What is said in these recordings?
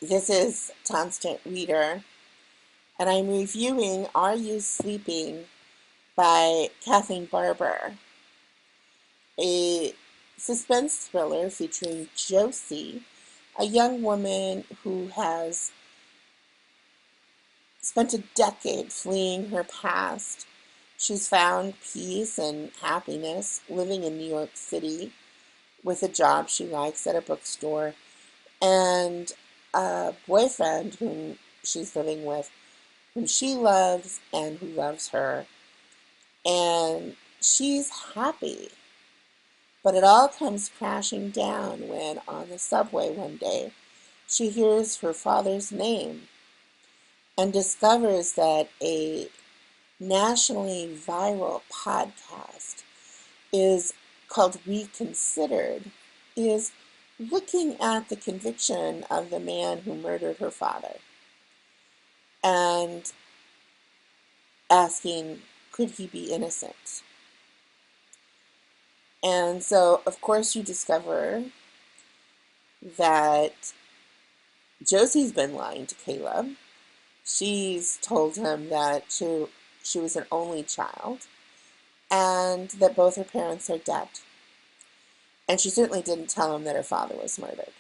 This is Tonstant Weader, and I'm reviewing Are You Sleeping by Kathleen Barber, a suspense thriller featuring Josie, a young woman who has spent a decade fleeing her past. She's found peace and happiness living in New York City with a job she likes at a bookstore and a boyfriend whom she's living with, whom she loves and who loves her. And she's happy. But it all comes crashing down when, on the subway one day, she hears her father's name and discovers that a nationally viral podcast is called Reconsidered, is looking at the conviction of the man who murdered her father and asking, could he be innocent? And so, of course, you discover that Josie's been lying to Caleb. She's told him that she was an only child and that both her parents are dead. And she certainly didn't tell him that her father was murdered.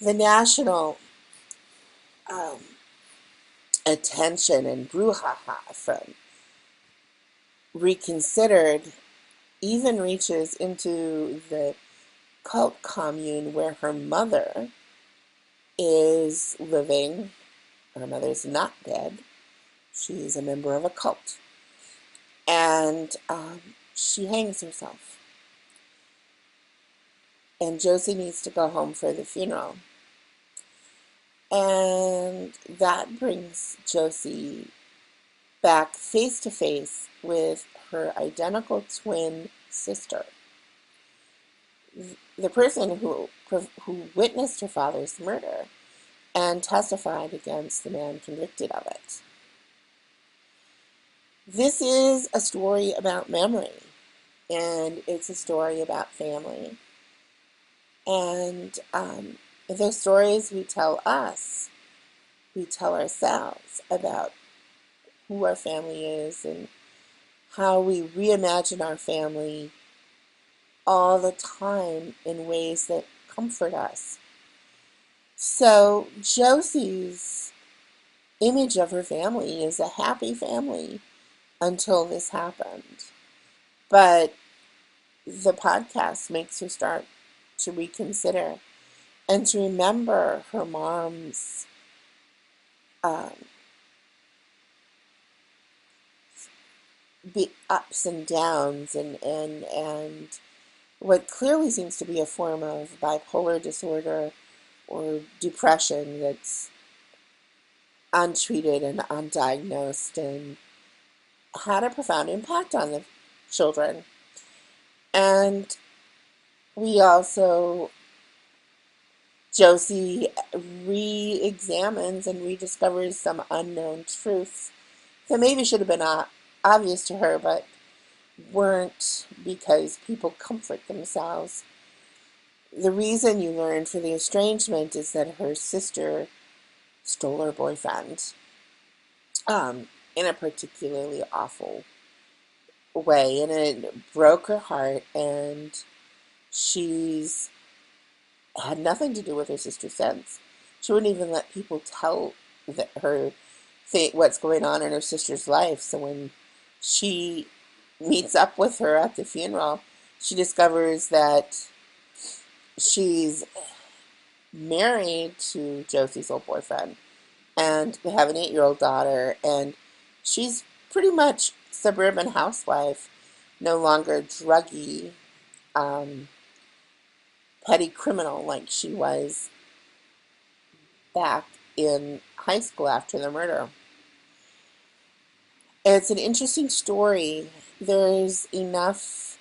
The national um, attention and brouhaha from Reconsidered even reaches into the cult commune where her mother is living. Her mother's not dead. She's a member of a cult. And she hangs herself. And Josie needs to go home for the funeral. And that brings Josie back face to face with her identical twin sister. The person who witnessed her father's murder and testified against the man convicted of it. This is a story about memory, and it's a story about family. And the stories we tell ourselves about who our family is and how we reimagine our family all the time in ways that comfort us. So Josie's image of her family is a happy family until this happened. But the podcast makes her start to reconsider and to remember her mom's um, ups and downs and what clearly seems to be a form of bipolar disorder or depression that's untreated and undiagnosed and had a profound impact on the children. And we also, Josie re-examines and rediscovers some unknown truths that maybe should have been obvious to her, but weren't because people comfort themselves. The reason you learn for the estrangement is that her sister stole her boyfriend in a particularly awful way, and it broke her heart, and she's had nothing to do with her sister since. She wouldn't even let people tell her what's going on in her sister's life. So when she meets up with her at the funeral, she discovers that she's married to Josie's old boyfriend, and they have an 8-year-old daughter, and she's pretty much suburban housewife, no longer druggy, petty criminal like she was back in high school after the murder. It's an interesting story. There's enough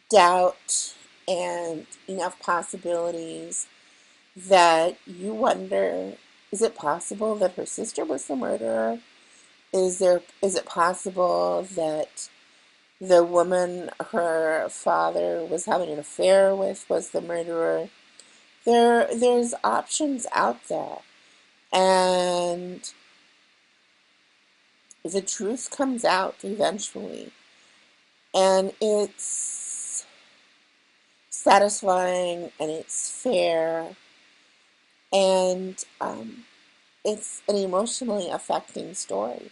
doubt and enough possibilities that you wonder, is it possible that her sister was the murderer? Is it possible that the woman her father was having an affair with was the murderer? There's options out there, and the truth comes out eventually, and it's satisfying and it's fair, and it's an emotionally affecting story.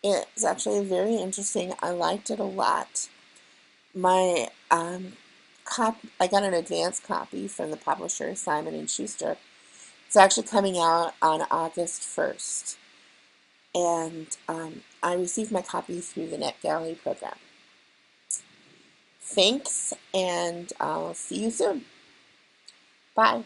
It's actually very interesting. I liked it a lot. My I got an advance copy from the publisher Simon and Schuster. It's actually coming out on August 1st, and I received my copy through the NetGalley program. Thanks, and I'll see you soon. Bye.